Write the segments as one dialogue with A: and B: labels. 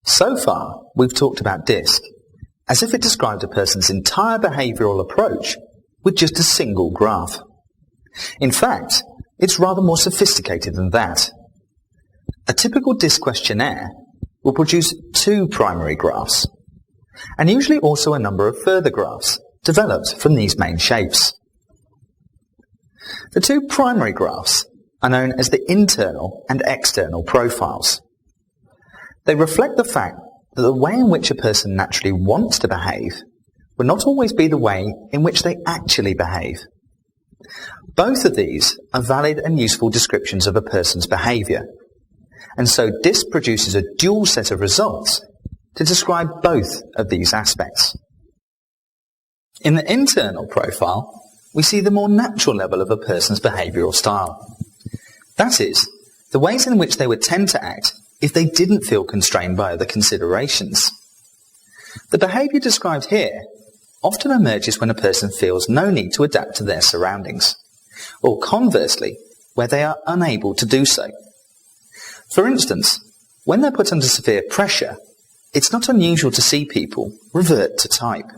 A: So far, we've talked about DISC as if it described a person's entire behavioural approach with just a single graph. In fact, it's rather more sophisticated than that. A typical DISC questionnaire will produce 2 primary graphs, and usually also a number of further graphs developed from these main shapes. The 2 primary graphs are known as the internal and external profiles. They reflect the fact that the way in which a person naturally wants to behave will not always be the way in which they actually behave. Both of these are valid and useful descriptions of a person's behaviour, and so DISC produces a dual set of results to describe both of these aspects. In the internal profile, we see the more natural level of a person's behavioural style. That is, the ways in which they would tend to act if they didn't feel constrained by other considerations. The behaviour described here often emerges when a person feels no need to adapt to their surroundings, or conversely, where they are unable to do so. For instance, when they're put under severe pressure, it's not unusual to see people revert to type.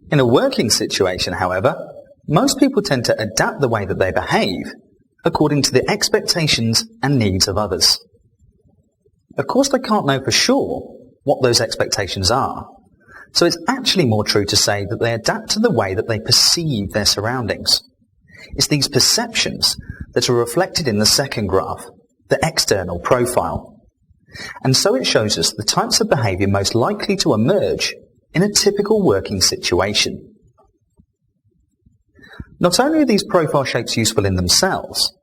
A: In a working situation, however, most people tend to adapt the way that they behave according to the expectations and needs of others. Of course, they can't know for sure what those expectations are, so it's actually more true to say that they adapt to the way that they perceive their surroundings. It's these perceptions that are reflected in the second graph, the external profile. And so it shows us the types of behaviour most likely to emerge in a typical working situation. Not only are these profile shapes useful in themselves,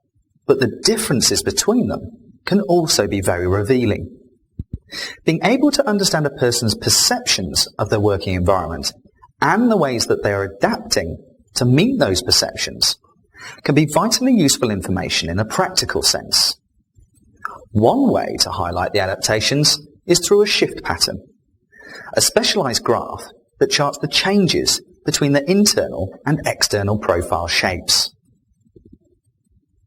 A: but the differences between them can also be very revealing. Being able to understand a person's perceptions of their working environment and the ways that they are adapting to meet those perceptions can be vitally useful information in a practical sense. One way to highlight the adaptations is through a shift pattern, a specialised graph that charts the changes between the internal and external profile shapes.